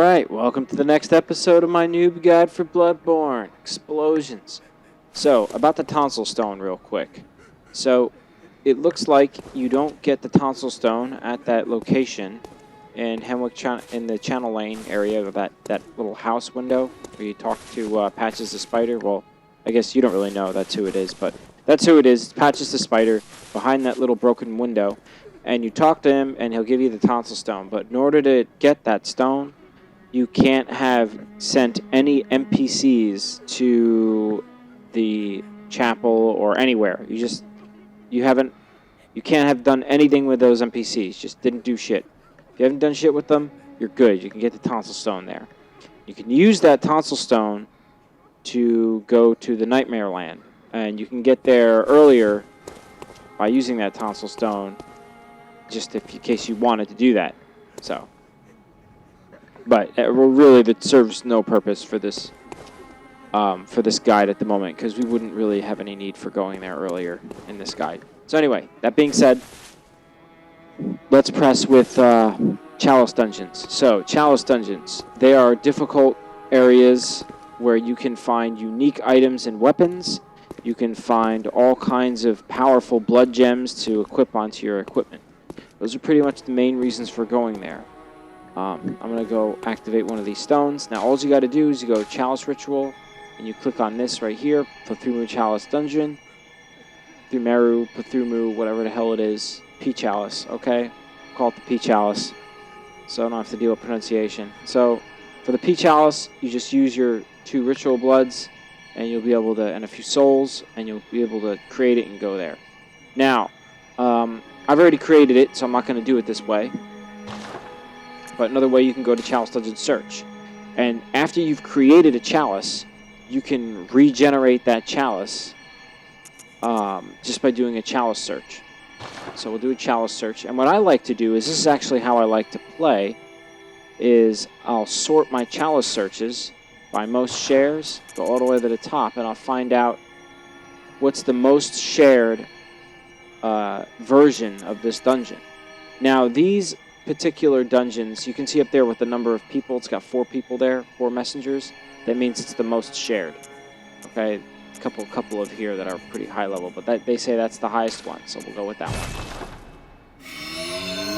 Alright, welcome to the next episode of my noob guide for Bloodborne. Explosions. So, about the tonsil stone real quick. So, it looks like you don't get the tonsil stone at that location in in the channel lane area of that little house window where you talk to Patches the Spider. Well, I guess you don't really know that's who it is, but that's who it is. Patches the Spider behind that little broken window. And you talk to him and he'll give you the tonsil stone. But in order to get that stone, you can't have sent any NPCs to the chapel or anywhere. You can't have done anything with those NPCs. Just didn't do shit. If you haven't done shit with them, you're good. You can get the tonsil stone there. You can use that tonsil stone to go to the Nightmare Land, and you can get there earlier by using that tonsil stone, just in case you wanted to do that. So. But really, that serves no purpose for this guide at the moment, because we wouldn't really have any need for going there earlier in this guide. So anyway, that being said, let's press with Chalice Dungeons. So, Chalice Dungeons, they are difficult areas where you can find unique items and weapons. You can find all kinds of powerful blood gems to equip onto your equipment. Those are pretty much the main reasons for going there. I'm going to go activate one of these stones. Now, all you got to do is you go to Chalice Ritual, and you click on this right here, Pthumeru Chalice Dungeon. Pthumeru, whatever the hell it is. Chalice, okay? Call it the Chalice, so I don't have to deal with pronunciation. So, for the Chalice, you just use your 2 ritual bloods, and you'll be able to, and a few souls, and you'll be able to create it and go there. Now, I've already created it, so I'm not going to do it this way. But another way, you can go to Chalice Dungeon Search. And after you've created a chalice, you can regenerate that chalice just by doing a chalice search. So we'll do a chalice search. And what I like to do is, this is actually how I like to play, is I'll sort my chalice searches by most shares, go all the way to the top, and I'll find out what's the most shared version of this dungeon. Now, these particular dungeons, you can see up there with the number of people. It's got 4 people there, 4 messengers. That means it's the most shared. Okay, a couple of here that are pretty high level, but they say that's the highest one, so we'll go with that one.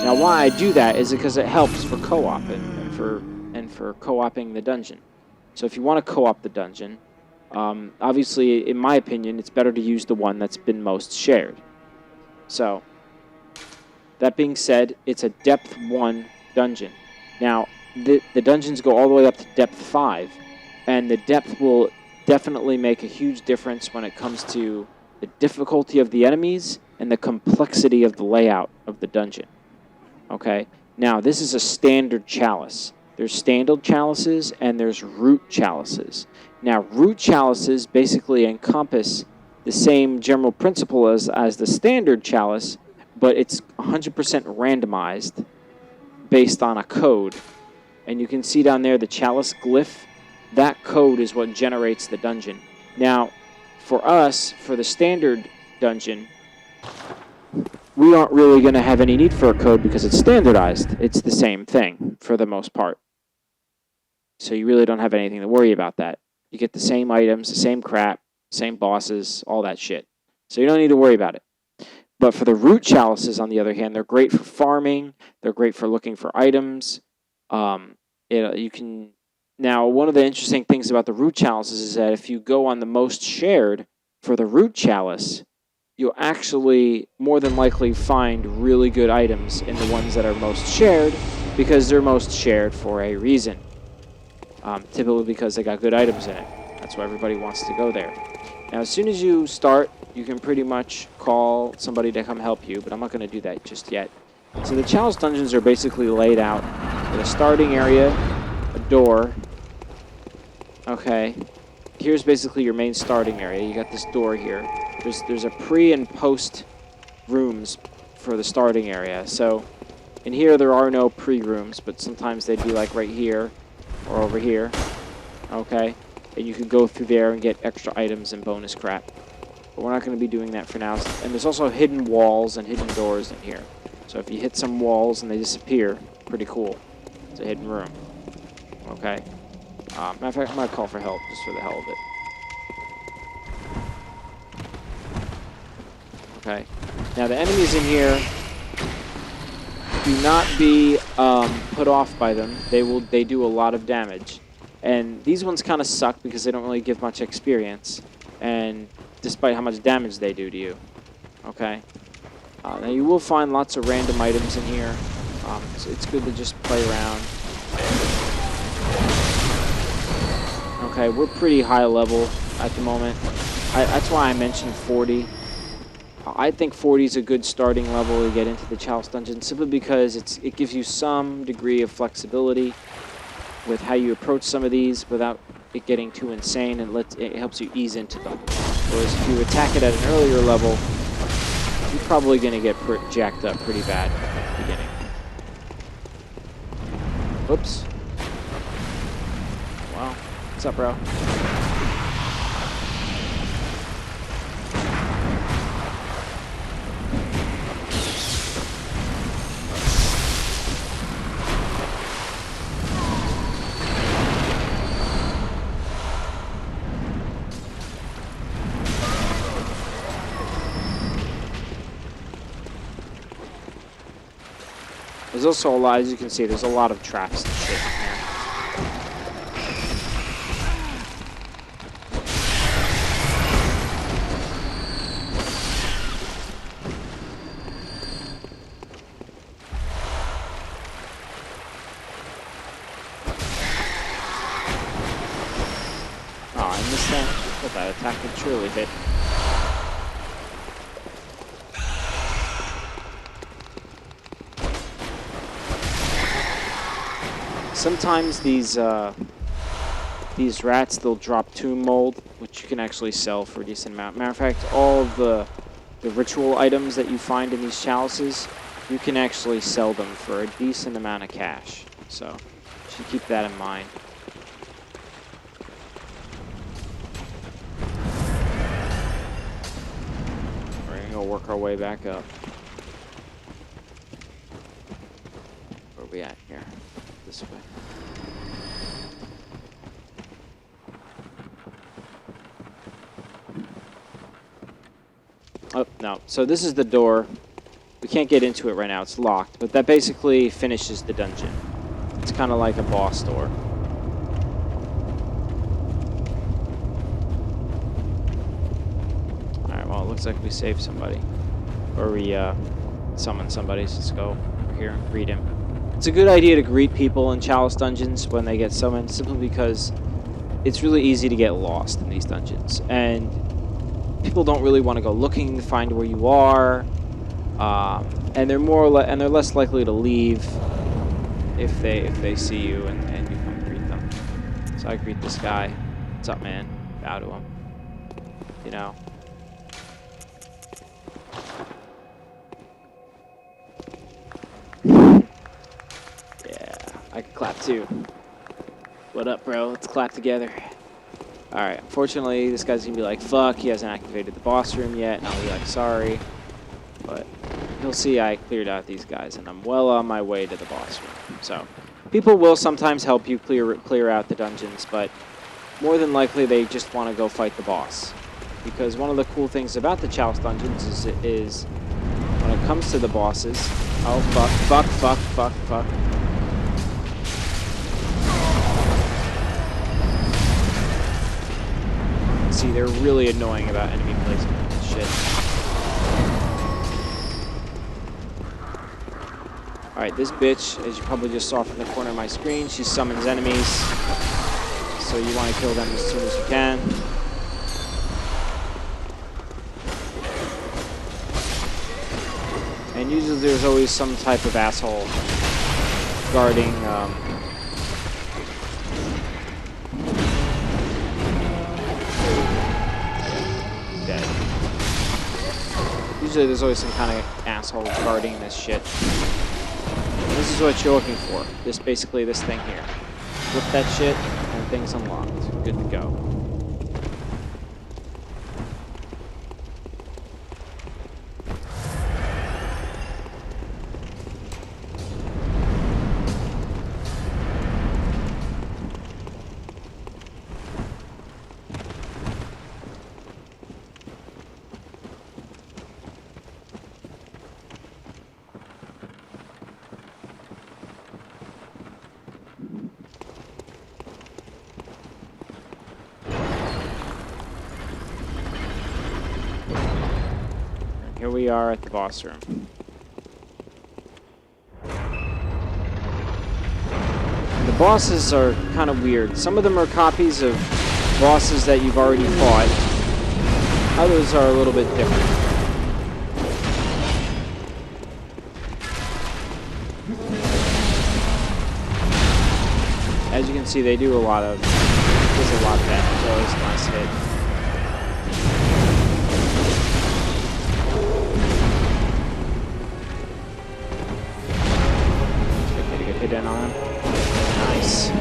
Now, why I do that is because it helps for co-op and for co-oping the dungeon. So if you want to co-op the dungeon, obviously, in my opinion, it's better to use the one that's been most shared. So, that being said, it's a depth 1 dungeon. Now, the dungeons go all the way up to depth 5, and the depth will definitely make a huge difference when it comes to the difficulty of the enemies and the complexity of the layout of the dungeon. Okay? Now, this is a standard chalice. There's standard chalices and there's root chalices. Now, root chalices basically encompass the same general principle as the standard chalice, but it's 100% randomized based on a code. And you can see down there the chalice glyph. That code is what generates the dungeon. Now, for us, for the standard dungeon, we aren't really going to have any need for a code because it's standardized. It's the same thing for the most part. So you really don't have anything to worry about that. You get the same items, the same crap, same bosses, all that shit. So you don't need to worry about it. But for the root chalices, on the other hand, they're great for farming. They're great for looking for items. You can now, one of the interesting things about the root chalices is that if you go on the most shared for the root chalice, you'll actually more than likely find really good items in the ones that are most shared, because they're most shared for a reason. Typically because they got good items in it. That's why everybody wants to go there. Now, as soon as you start, you can pretty much call somebody to come help you, but I'm not going to do that just yet. So the Chalice Dungeons are basically laid out with a starting area, a door. Okay, here's basically your main starting area. You got this door here. There's a pre and post rooms for the starting area. So in here there are no pre-rooms, but sometimes they'd be like right here or over here. Okay, and you could go through there and get extra items and bonus crap. But we're not going to be doing that for now. And there's also hidden walls and hidden doors in here. So if you hit some walls and they disappear, pretty cool. It's a hidden room. Okay? Matter of fact, I might call for help just for the hell of it. Okay. Now the enemies in here, do not be put off by them. They do a lot of damage. And these ones kind of suck because they don't really give much experience. And despite how much damage they do to you. Okay? Now you will find lots of random items in here. So it's good to just play around. Okay, we're pretty high level at the moment. That's why I mentioned 40. I think 40 is a good starting level to get into the Chalice Dungeon, simply because it gives you some degree of flexibility with how you approach some of these without it getting too insane, and it helps you ease into them. Whereas if you attack it at an earlier level, you're probably going to get jacked up pretty bad at the beginning. Whoops. Wow. What's up, bro? There's also a lot, as you can see, there's a lot of traps and shit in here. Oh, I missed that. But that attack would surely hit. Sometimes these rats, they'll drop tomb mold, which you can actually sell for a decent amount. Matter of fact, all of the ritual items that you find in these chalices, you can actually sell them for a decent amount of cash. So, you should keep that in mind. We're gonna go work our way back up. Where are we at here? This way. Oh, no. So this is the door. We can't get into it right now. It's locked. But that basically finishes the dungeon. It's kind of like a boss door. Alright, well, it looks like we saved somebody. Or we summoned somebody. So let's go over here and greet him. It's a good idea to greet people in Chalice Dungeons when they get summoned, simply because it's really easy to get lost in these dungeons. And people don't really want to go looking to find where you are, and they're they're less likely to leave if they see you and you come greet them. So I greet this guy. What's up, man? Bow to him. You know. Yeah, I can clap too. What up, bro? Let's clap together. Alright, unfortunately, this guy's gonna be like, fuck, he hasn't activated the boss room yet, and I'll be like, sorry. But you'll see I cleared out these guys, and I'm well on my way to the boss room. So, people will sometimes help you clear out the dungeons, but more than likely they just want to go fight the boss. Because one of the cool things about the Chalice Dungeons is when it comes to the bosses... Oh, fuck. See, they're really annoying about enemy placement and shit. Alright, this bitch, as you probably just saw from the corner of my screen, she summons enemies. So you want to kill them as soon as you can. And usually there's always some type of asshole guarding... Usually there's always some kind of asshole guarding this shit. And this is what you're looking for. Basically this thing here. Flip that shit, and thing's unlocked. Good to go. Here we are at the boss room. And the bosses are kind of weird. Some of them are copies of bosses that you've already fought. Others are a little bit different. As you can see, they do a lot of, does a lot of damage. Always a nice hit. Get a good hit in on him. Nice.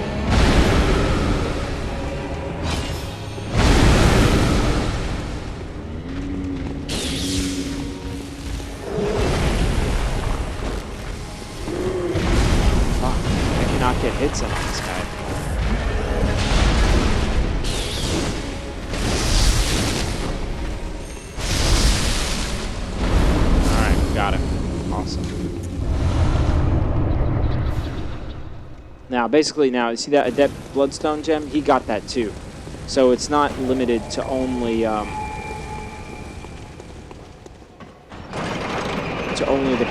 Oh, I cannot get hits in on this guy. Got it. Awesome. Now, basically, now, you see that Adept Bloodstone gem? He got that too. So it's not limited to only the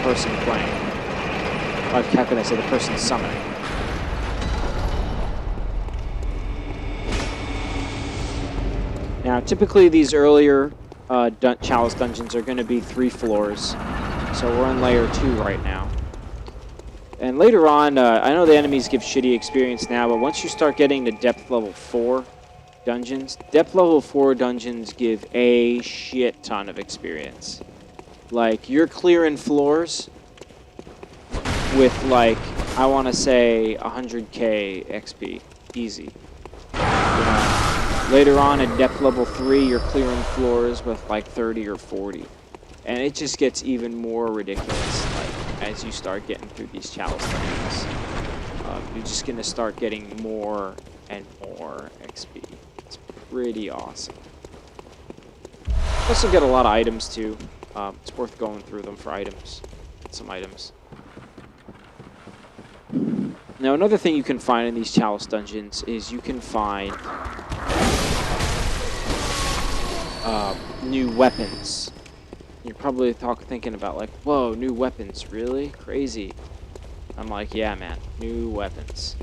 person playing. Or how can I say the person summoning? Now, typically these earlier Chalice dungeons are going to be 3 floors. So we're on layer 2 right now. And later on, I know the enemies give shitty experience now, but once you start getting to depth level 4 dungeons, depth level 4 dungeons give a shit ton of experience. Like, you're clearing floors with, like, I want to say 100k XP. Easy. You know, later on at depth level 3, you're clearing floors with, like, 30 or 40. And it just gets even more ridiculous, like, as you start getting through these Chalice dungeons. You're just going to start getting more and more XP. It's pretty awesome. You also get a lot of items, too. It's worth going through them for items. Some items. Now, another thing you can find in these Chalice dungeons is you can find new weapons. You're probably thinking about, like, whoa, new weapons, really? Crazy. I'm like, yeah, man, new weapons.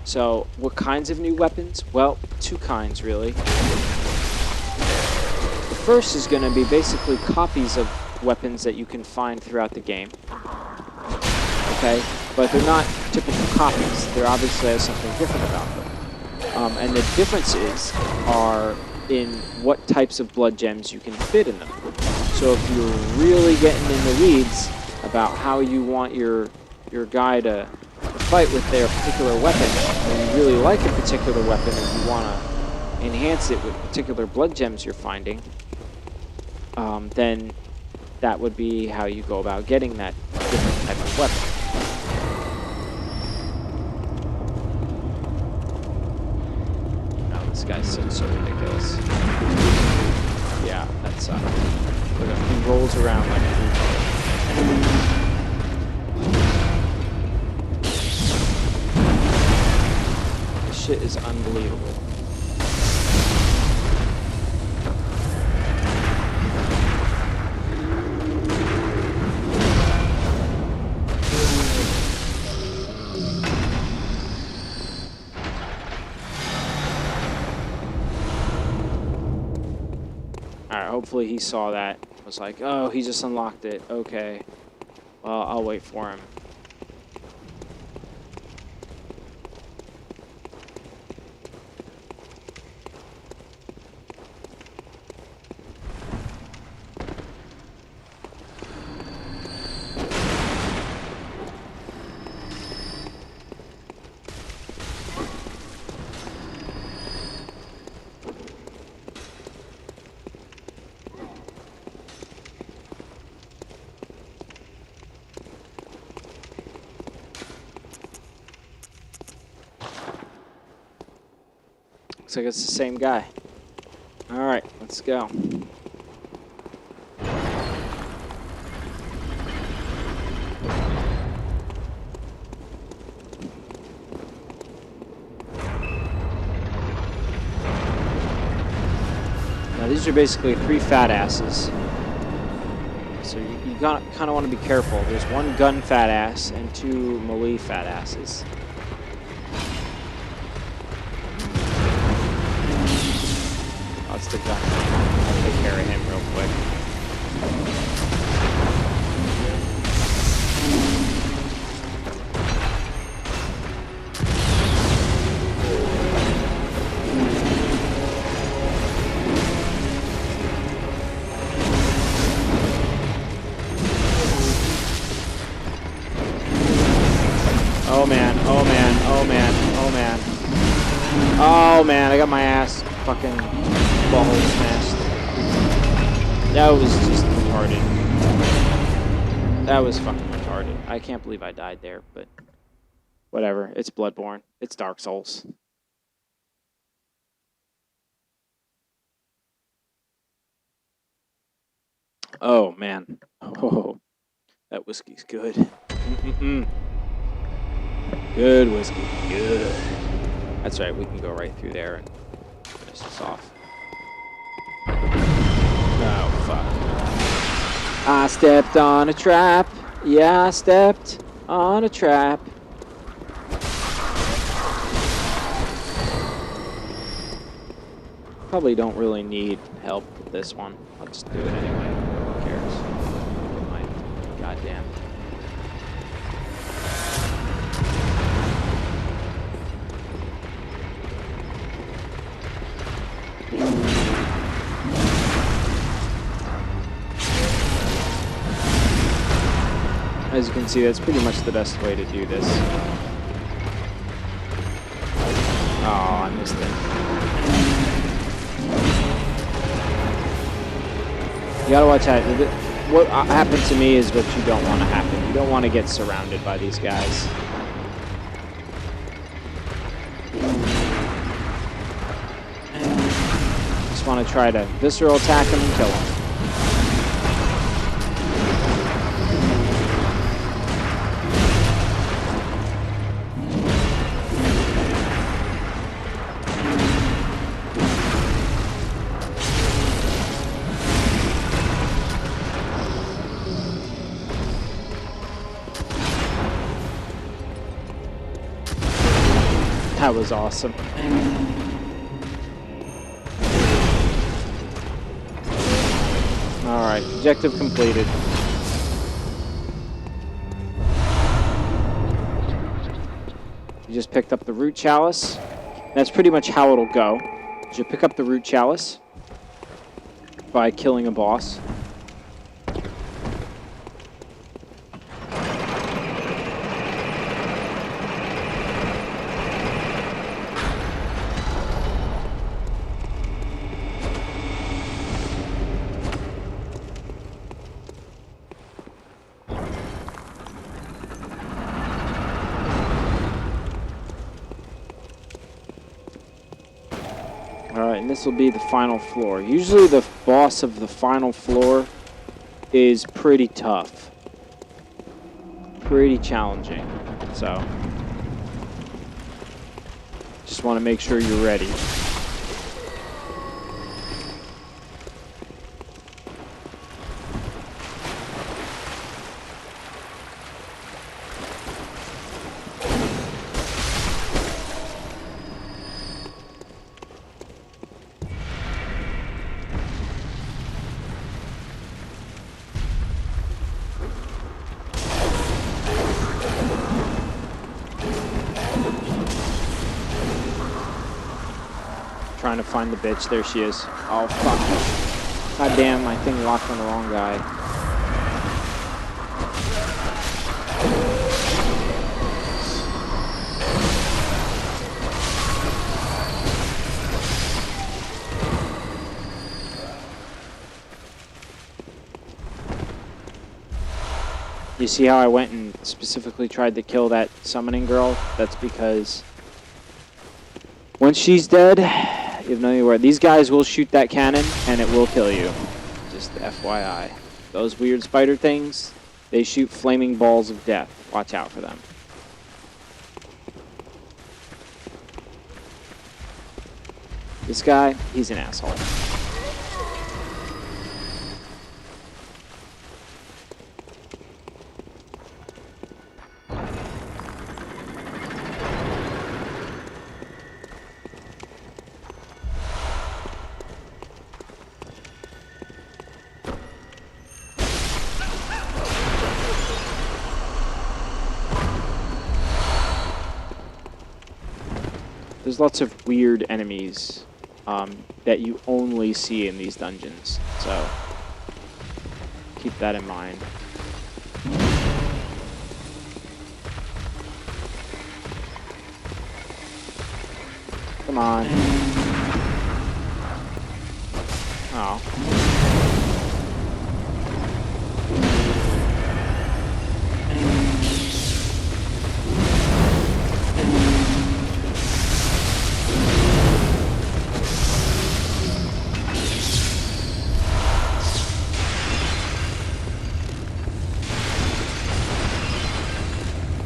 So, what kinds of new weapons? Well, 2 kinds, really. The first is going to be basically copies of weapons that you can find throughout the game. Okay? But they're not typical copies. They obviously have something different about them. And the differences are in what types of blood gems you can fit in them. So if you're really getting in the weeds about how you want your guy to fight with their particular weapon, and you really like a particular weapon and you want to enhance it with particular blood gems you're finding, then that would be how you go about getting that different type of weapon. This guy's so ridiculous. Yeah, that's he rolls around like a this shit is unbelievable. Hopefully he saw that. Was like, oh, he just unlocked it. Okay. Well, I'll wait for him. Looks like it's the same guy. Alright, let's go. Now these are basically 3 fat asses kind of want to be careful. There's one gun fat ass and two melee fat asses. That's the gun. I'll take care of him real quick. Oh man, oh man, oh man, oh man. Oh man, I got my ass fucking butthole smashed. That was just retarded. That was fucking retarded. I can't believe I died there, but whatever. It's Bloodborne. It's Dark Souls. Oh man. Oh, that whiskey's good. Good whiskey. Good. That's right, we can go right through there and finish this off. Oh, fuck. I stepped on a trap. Yeah, I stepped on a trap. Probably don't really need help with this one. I'll just do it anyway. Who cares? Goddamn. As you can see, that's pretty much the best way to do this. Oh, I missed it. You gotta watch out. What happened to me is what you don't want to happen. You don't want to get surrounded by these guys. Just want to try to visceral attack them and kill them. That was awesome. Alright, objective completed. You just picked up the Root Chalice. That's pretty much how it'll go. You pick up the Root Chalice by killing a boss. Alright, and this will be the final floor. Usually the boss of the final floor is pretty tough. Pretty challenging. So, just want to make sure you're ready. Trying to find the bitch. There she is. Oh, fuck. God damn, my thing locked on the wrong guy. You see how I went and specifically tried to kill that summoning girl? That's because once she's dead, you have no idea where. These guys will shoot that cannon, and it will kill you. Just FYI. Those weird spider things, they shoot flaming balls of death. Watch out for them. This guy, he's an asshole. There's lots of weird enemies that you only see in these dungeons, so keep that in mind. Come on. Oh.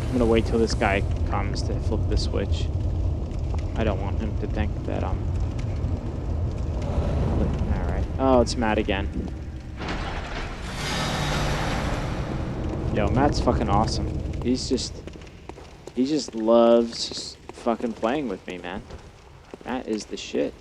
I'm gonna wait till this guy comes to flip the switch. I don't want him to think that I'm... Alright. Oh, it's Matt again. Yo, Matt's fucking awesome. He just loves just fucking playing with me, man. Matt is the shit.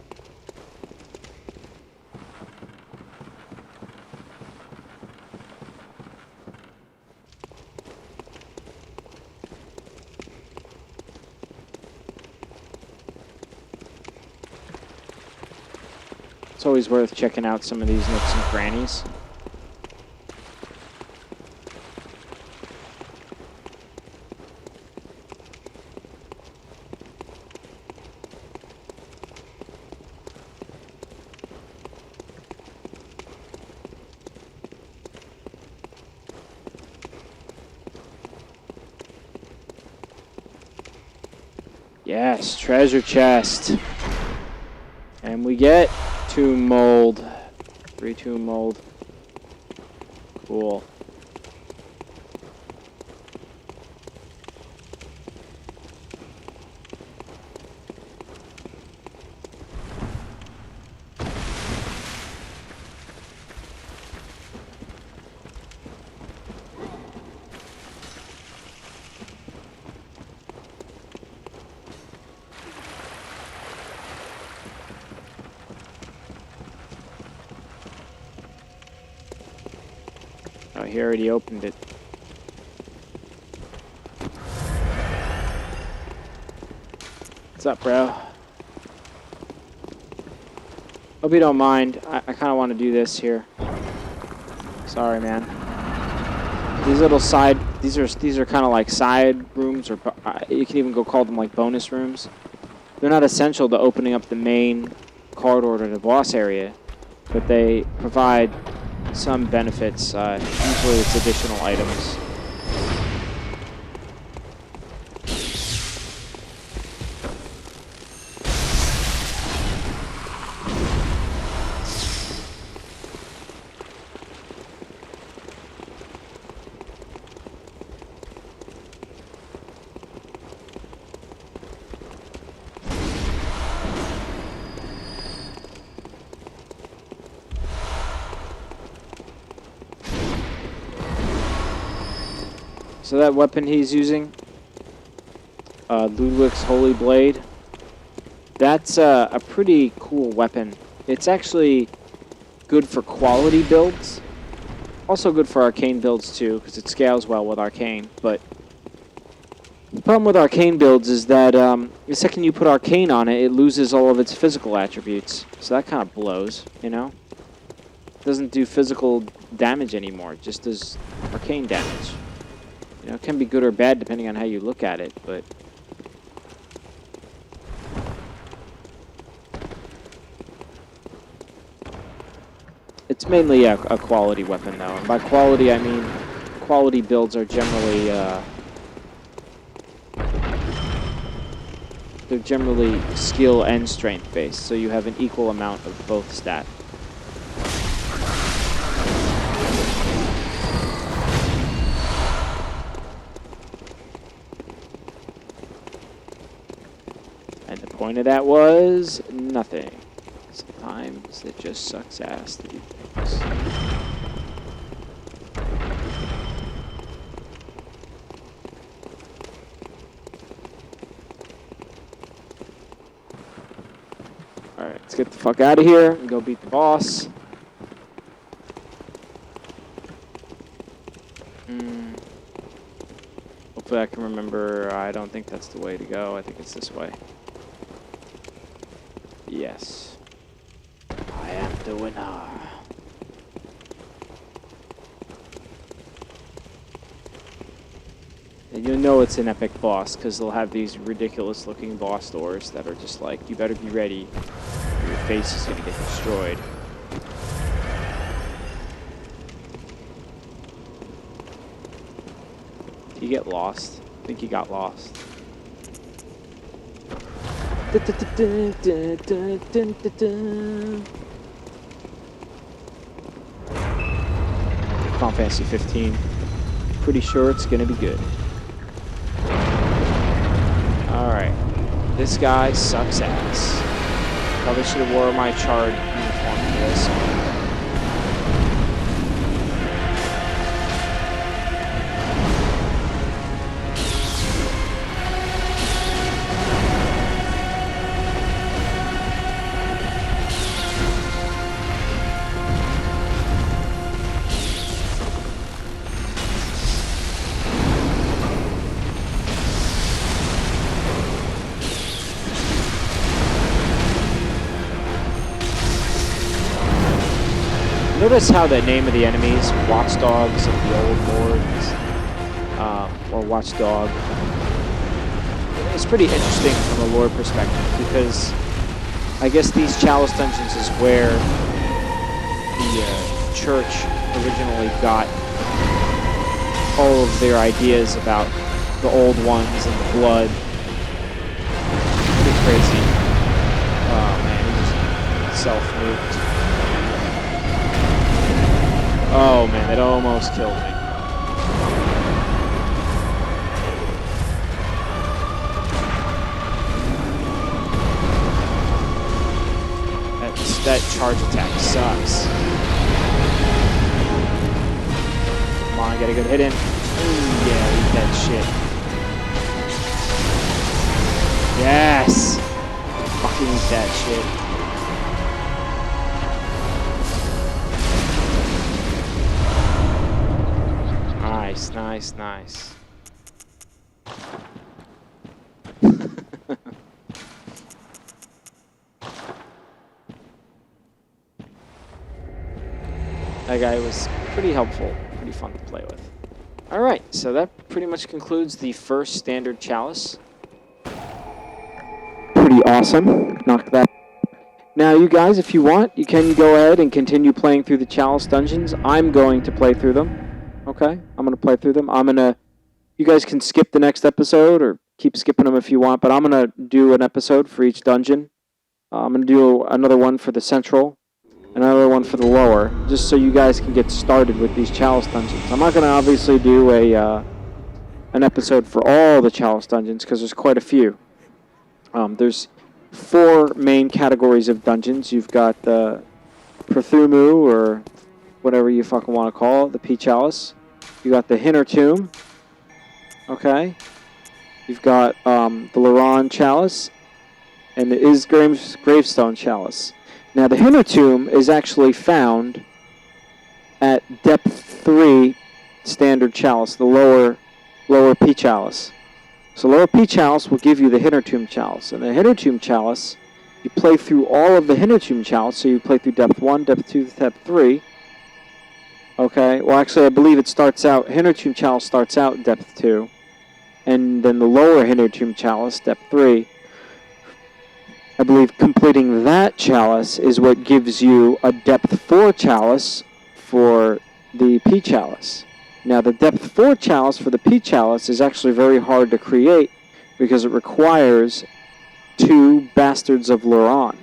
It's always worth checking out some of these nooks and crannies. Yes, treasure chest. And we get tomb mold. 3 tomb mold. Cool. Oh, he already opened it. What's up, bro? Hope you don't mind. I kind of want to do this here. Sorry, man. These little side, these are kind of like side rooms, or you can even go call them like bonus rooms. They're not essential to opening up the main corridor to the boss area, but they provide some benefits. Usually it's additional items. So that weapon he's using, Ludwig's Holy Blade, that's a pretty cool weapon. It's actually good for quality builds, also good for arcane builds too, because it scales well with arcane. But the problem with arcane builds is that the second you put arcane on it, it loses all of its physical attributes. So that kind of blows, you know? It doesn't do physical damage anymore, it just does arcane damage. You know, it can be good or bad depending on how you look at it, but it's mainly a quality weapon, though. And by quality, I mean quality builds are generally they're generally skill and strength based, so you have an equal amount of both stat. Point of that was nothing. Sometimes it just sucks ass to do things. Alright, let's get the fuck out of here and go beat the boss. Hopefully I can remember. I don't think that's the way to go. I think it's this way. Yes. I am the winner. And you'll know it's an epic boss because they'll have these ridiculous looking boss doors that are just like, you better be ready. Your face is gonna get destroyed. Did you get lost? I think you got lost. Final Fantasy 15. Pretty sure it's gonna be good. Alright. This guy sucks ass. Probably should have wore my charred uniform for this. Notice how the name of the enemies, Watchdogs of the Old Lords, or Watchdog, it's pretty interesting from a lore perspective because I guess these Chalice Dungeons is where the church originally got all of their ideas about the old ones and the blood. Pretty crazy. Oh man, he just self-moved. Oh man, that almost killed me. That charge attack sucks. Come on, get a good hit in. Ooh, yeah, eat that shit. Yes! Fucking eat that shit. Nice, nice, nice. That guy was pretty helpful, pretty fun to play with. Alright, so that pretty much concludes the first standard Chalice. Pretty awesome. Knock that. Now, you guys, if you want, you can go ahead and continue playing through the Chalice Dungeons. I'm going to play through them. Okay? I'm going to play through them. You guys can skip the next episode or keep skipping them if you want, but I'm going to do an episode for each dungeon. I'm going to do another one for the central, another one for the lower, just so you guys can get started with these Chalice Dungeons. I'm not going to obviously do an episode for all the Chalice Dungeons because there's quite a few. There's 4 main categories of dungeons. You've got the Pthumeru, or whatever you fucking want to call it, the P Chalice. You got the Hinner Tomb. Okay. You've got the Labyrinth Chalice and the Gravestone Chalice. Now, the Hinner Tomb is actually found at depth 3 standard Chalice, the lower P Chalice. So lower P Chalice will give you the Hinner Tomb Chalice. And the Hinner Tomb Chalice, you play through all of the Hinner Tomb Chalice, so you play through depth 1, depth 2, depth 3. Okay, well actually I believe it starts out, Hinner Tomb Chalice starts out depth 2. And then the lower Hinner Tomb Chalice, depth 3. I believe completing that chalice is what gives you a depth 4 chalice for the P Chalice. Now, the depth 4 chalice for the P Chalice is actually very hard to create because it requires 2 Bastards of Labyrinth.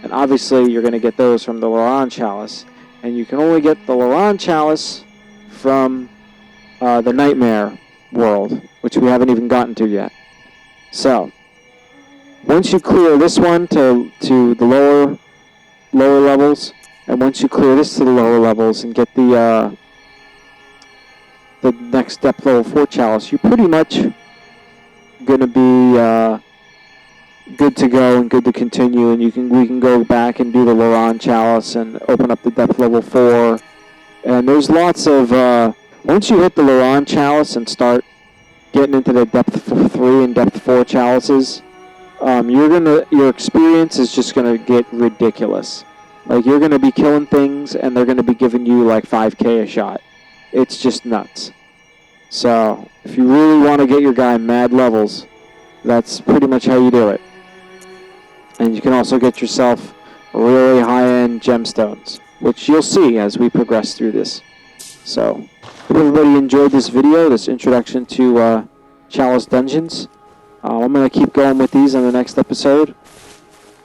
And obviously, you're going to get those from the Labyrinth Chalice. And you can only get the Labyrinth Chalice from the Nightmare world, which we haven't even gotten to yet. So, once you clear this one to the lower levels, and once you clear this to the lower levels and get the next depth level 4 chalice, you're pretty much going to be good to go and good to continue, and we can go back and do the Labyrinth Chalice and open up the depth level 4. And there's lots of once you hit the Labyrinth Chalice and start getting into the depth 3 and depth 4 chalices, your experience is just gonna get ridiculous. Like, you're gonna be killing things, and they're gonna be giving you like 5K a shot. It's just nuts. So, if you really want to get your guy mad levels, that's pretty much how you do it. And you can also get yourself really high-end gemstones, which you'll see as we progress through this. So, hope everybody enjoyed this video, this introduction to Chalice Dungeons. I'm going to keep going with these on the next episode.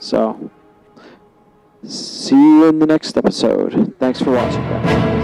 So, see you in the next episode. Thanks for watching, guys.